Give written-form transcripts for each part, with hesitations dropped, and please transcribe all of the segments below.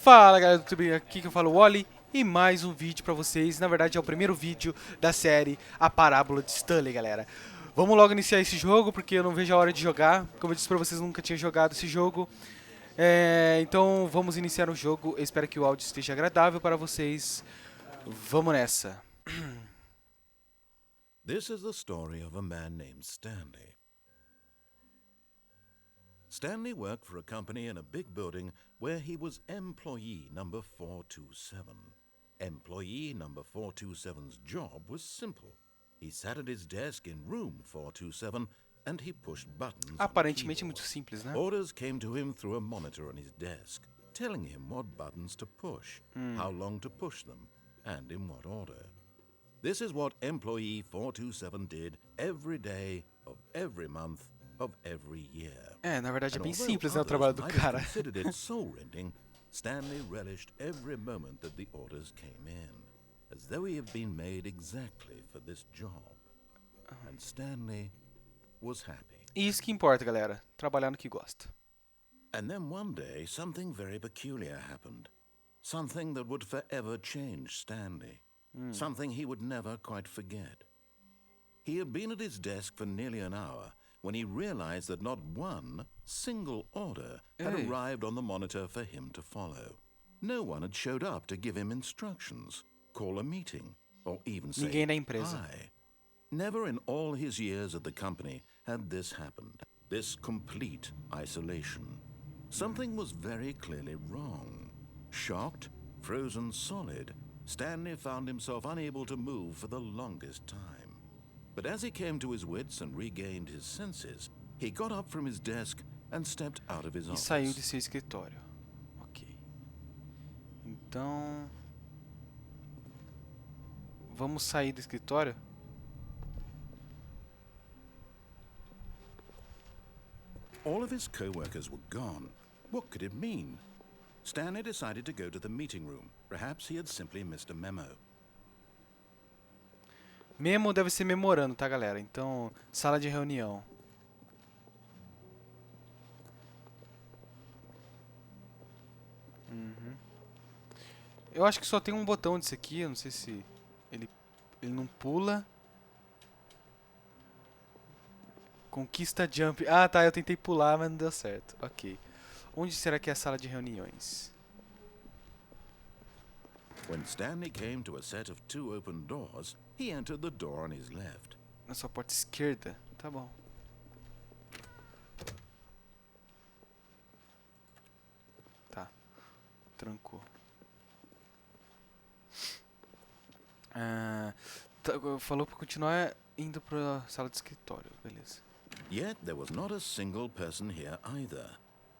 Fala galera do YouTube, aqui que eu falo o Wally e mais um vídeo pra vocês. Na verdade é o primeiro vídeo da série A Parábola de Stanley, galera. Vamos logo iniciar esse jogo porque eu não vejo a hora de jogar. Como eu disse pra vocês, eu nunca tinha jogado esse jogo. Então vamos iniciar o jogo. Eu espero que o áudio esteja agradável para vocês. Vamos nessa. This is the story of a man named Stanley. Stanley worked for a company in a big building where he was employee number 427. Employee number 427's job was simple. He sat at his desk in room 427 and he pushed buttons. Aparentemente muito simples, né? Orders came to him through a monitor on his desk, telling him what buttons to push, how long to push them, and in what order. This is what employee 427 did every day of every month of every year. Na verdade é And bem although simples, né, o others trabalho do might have cara. considered it soul-rending, Stanley relished every moment that the orders came in, as though he had been made exactly for this job. And Stanley was happy. Isso que importa, galera. Trabalhar no que gosta. And then one day, something very peculiar happened. Something that would forever change Stanley. Something he would never quite forget. He had been at his desk for nearly an hour when he realized that not one single order had arrived on the monitor for him to follow. No one had showed up to give him instructions, call a meeting, or even say Ninguém da empresa. hi. Never in all his years at the company had this happened, this complete isolation. Something was very clearly wrong. Shocked, frozen solid, Stanley found himself unable to move for the longest time. But as he came to his wits and regained his senses, he got up from his desk and stepped out of his E office. saiu de seu escritório. Ok. Então... Vamos sair do escritório? All of his co-workers were gone. What could it mean? Stanley decided to go to the meeting room. Perhaps he had simply missed a memo. Memo deve ser memorando, tá, galera? Então, sala de reunião. Eu acho que só tem um botão disso aqui. Eu não sei se ele não pula. Conquista jump. Ah, tá. Eu tentei pular, mas não deu certo. Ok. Onde será que é a sala de reuniões? When Stanley came to a set of two open doors, he entered the door on his left. Na sua porta esquerda. Tá bom. Tá. Trancou. Falou pra continuar indo pra sala de escritório. Beleza. Yet there was not a single person here either.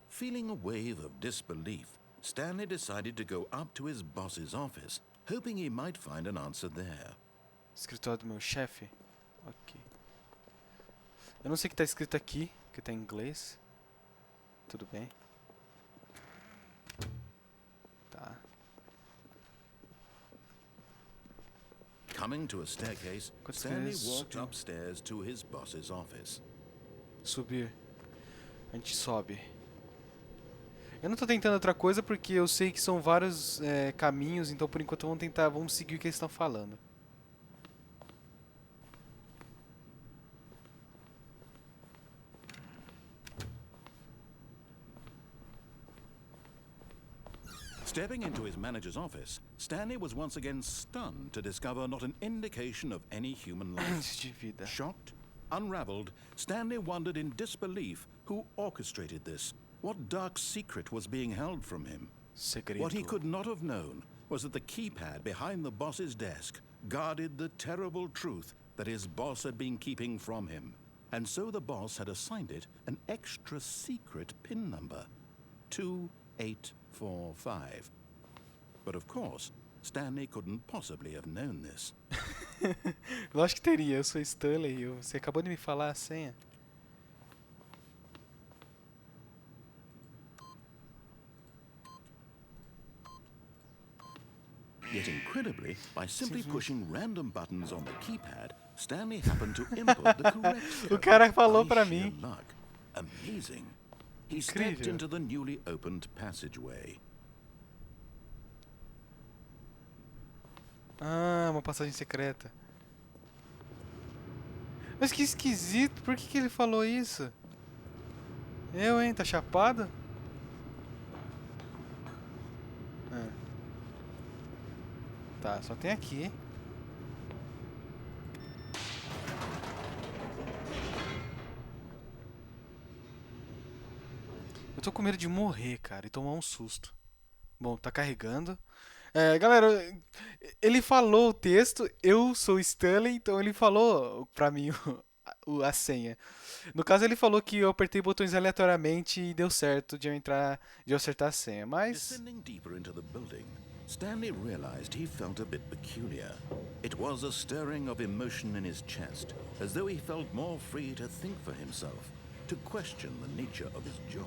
Feeling a wave of disbelief, Stanley decided to go up to his boss's office, hoping he might find an answer there. Escritório do meu chefe? Ok. Eu não sei o que tá escrito aqui, porque tá em inglês. Tudo bem. Tá. Coming to a staircase, Stanley walked upstairs to his boss's office. Subir. A gente sobe. Eu não tô tentando outra coisa porque eu sei que são vários caminhos, então por enquanto vamos seguir o que eles estão falando. Stepping into his manager's office, Stanley was once again stunned to discover not an indication of any human life. De vida. Shocked, unraveled, Stanley wondered in disbelief who orchestrated this. What dark secret was being held from him? Segredo. What he could not have known was that the keypad behind the boss's desk guarded the terrible truth that his boss had been keeping from him. And so the boss had assigned it an extra secret PIN number. 2845. But of course, Stanley couldn't possibly have known this. Lógico que teria, eu sou Stanley, você acabou de me falar a senha. Yet incredibly, by simply pushing random buttons on the keypad, Stanley happened to input the correct code. O cara falou pra By mim. sheer luck. Amazing. He stepped into the newly opened passageway. Ah, uma passagem secreta. Mas que esquisito, por que ele falou isso? Eu, hein? Tá chapado? Ah. Tá, só tem aqui. Eu tô com medo de morrer, cara, e tomar um susto. Bom, tá carregando. Galera, ele falou o texto, eu sou Stanley, então ele falou pra mim a senha. No caso, ele falou que eu apertei botões aleatoriamente e deu certo de eu entrar, de eu acertar a senha, mas... Descending deeper into the building, Stanley realized he felt a bit peculiar. It was a stirring of emotion in his chest, as though he felt more free to think for himself, to question the nature of his job.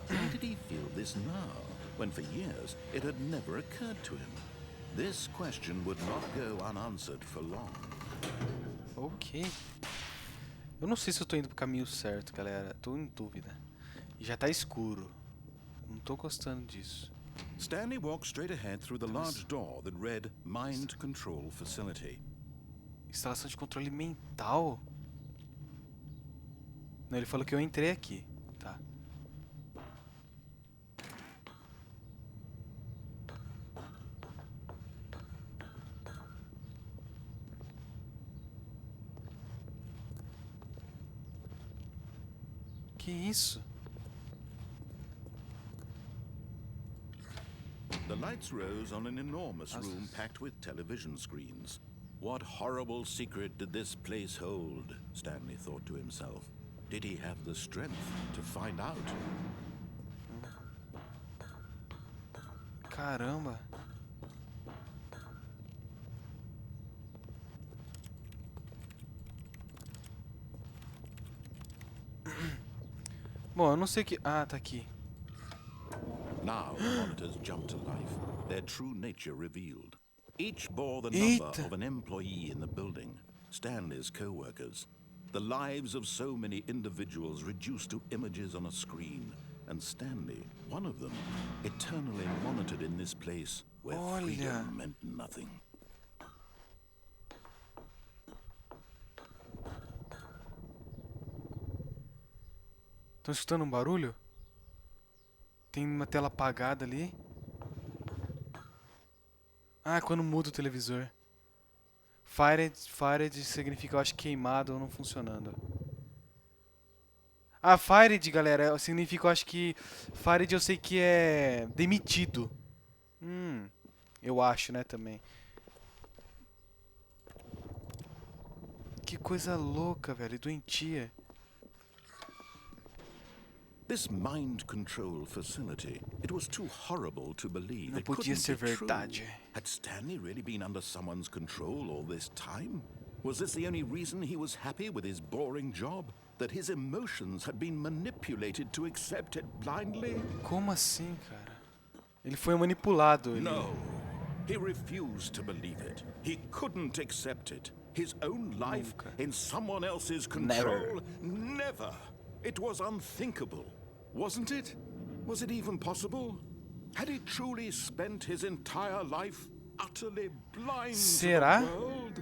Why did he feel this now, when for years it had never occurred to him? This question would not go unanswered for long. Ok. Eu não sei se eu tô indo pro caminho certo, galera. Tô em dúvida. E já tá escuro. Não tô gostando disso. Stanley walked straight ahead through the large door that read Mind Control Facility. Instalação de controle mental? Não, ele falou que eu entrei aqui. Tá. Que isso? The lights rose on an enormous room packed with television screens. What horrible secret did this place hold? Stanley thought to himself. Did he have the strength to find out? Caramba. Bom, eu não sei que... Ah, tá aqui. Now the monitors jumped to life, their true nature revealed. Each bore the number of an employee in the building, Stanley's co-workers. The lives of so many individuals reduced to images on a screen, and Stanley, one of them, eternally monitored in this place where freedom meant nothing. Estão escutando um barulho? Tem uma tela apagada ali. Ah, quando muda o televisor. Fired significa, eu acho, queimado ou não funcionando. Ah, fired, galera, significa, eu acho que... Fired eu sei que é demitido. Eu acho, né, também. Que coisa louca, velho, doentia. This mind control facility, it was too horrible to believe. Não podia ser verdade. Had Stanley really been under someone's control all this time? Was this the only reason he was happy with his boring job? That his emotions had been manipulated to accept it blindly? Como assim, cara? Ele foi manipulado. No, he refused to believe it. He couldn't accept it. His own life in someone else's control? Never. It was unthinkable. Wasn't it? Was it even possible? Had he truly spent his entire life utterly blind to the world?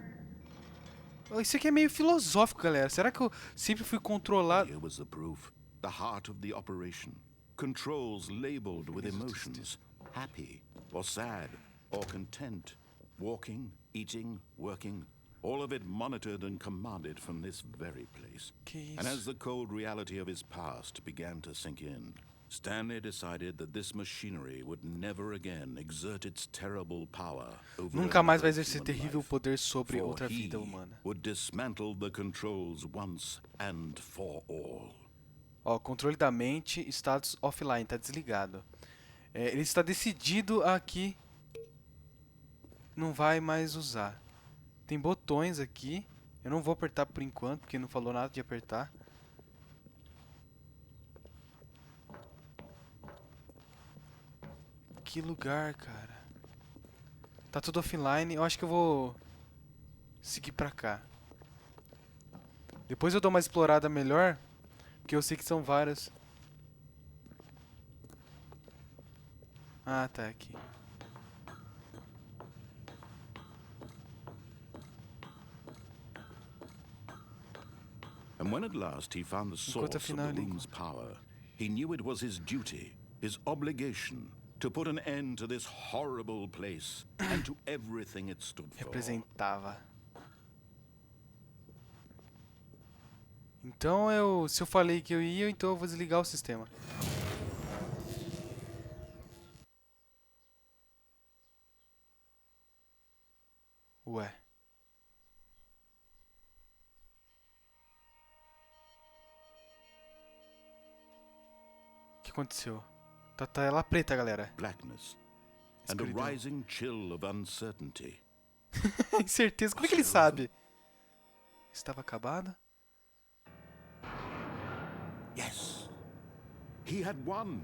Isso aqui é meio filosófico, galera. Será que eu sempre fui controlado? Here was the proof. The heart of the operation. Controls labeled with emotions. Happy or sad or content. Walking, eating, working. All of it monitored and commanded from this very place. And as the cold reality of his past began to sink in, Stanley decided that this machinery would never again exert its terrible power over Nunca mais vai exercer terrível poder sobre outra vida humana. Would dismantle the controls once and for all. Ó, controle da mente, status offline, tá desligado. Ele está decidido a que não vai mais usar. Tem botões aqui. Eu não vou apertar por enquanto, porque não falou nada de apertar. Que lugar, cara. Tá tudo offline. Eu acho que eu vou seguir pra cá. Depois eu dou uma explorada melhor, porque eu sei que são várias. Ah, tá aqui. And when at last he found the source of the room's power, he knew it was his duty, his obligation, to put an end to this horrible place and to everything it stood for. Representava. Então se eu falei que eu ia, então eu vou desligar o sistema. Ué. O que aconteceu? Tá tela preta, galera. Blackness and a rising chill of uncertainty. Incerteza. Como é que ele sabe? Estava acabada? Yes. He had won.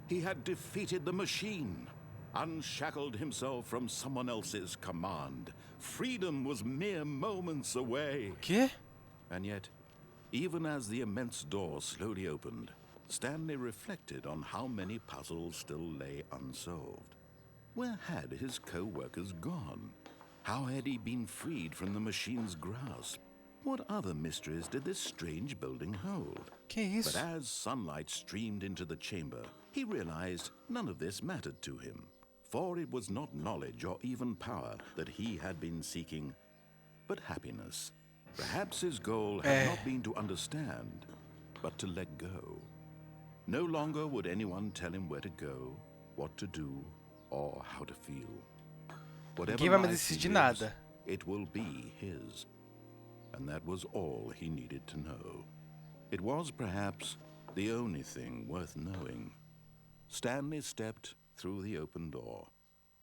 He had defeated the machine. Unshackled himself from someone else's command. Freedom was mere moments away. Quê? And yet, even as the immense door slowly opened, Stanley reflected on how many puzzles still lay unsolved. Where had his co-workers gone? How had he been freed from the machine's grasp? What other mysteries did this strange building hold? Que isso? But as sunlight streamed into the chamber, he realized none of this mattered to him. For it was not knowledge or even power that he had been seeking, but happiness. Perhaps his goal had not been to understand, but to let go. No longer would anyone tell him where to go, what to do, or how to feel. Ninguém vai me decidir nada. It will be his. And that was all he needed to know. It was perhaps the only thing worth knowing. Stanley stepped through the open door.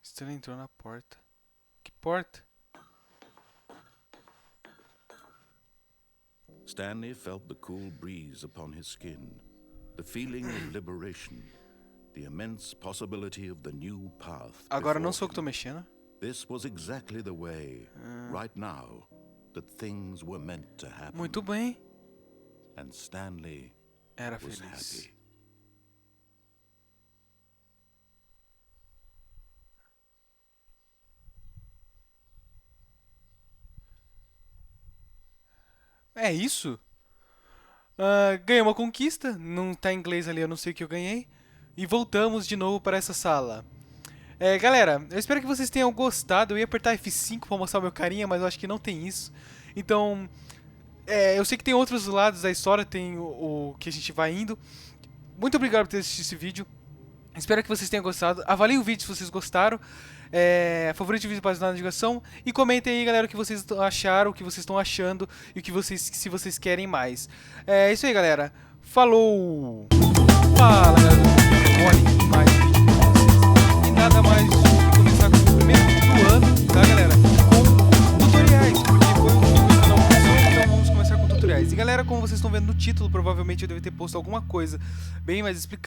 Stanley entrou na porta. Que porta? Stanley felt the cool breeze upon his skin, the feeling of liberation, the immense possibility of the new path. Agora não sou eu que tô mexendo. This was exactly the way, right now, that things were meant to happen. Muito bem. And Stanley era was feliz. happy. É isso? Ganhei uma conquista. Não tá em inglês ali, eu não sei o que eu ganhei. E voltamos de novo para essa sala. Galera, eu espero que vocês tenham gostado. Eu ia apertar F5 para mostrar o meu carinha, mas eu acho que não tem isso. Então, eu sei que tem outros lados da história, tem o que a gente vai indo. Muito obrigado por ter assistido esse vídeo. Espero que vocês tenham gostado. Avaliem o vídeo se vocês gostaram. Favorite o vídeo para ajudar na divulgação. E comentem aí, galera, o que vocês acharam, o que vocês estão achando e o que se vocês querem mais. É isso aí, galera. Falou! Fala, galera. Olha, mais vídeo pra vocês. E nada mais do que começar com o primeiro vídeo do ano, tá, galera? Com tutoriais, porque foi um vídeo que não começou, então vamos começar com tutoriais. E, galera, como vocês estão vendo no título, provavelmente eu devo ter posto alguma coisa bem mais explicada.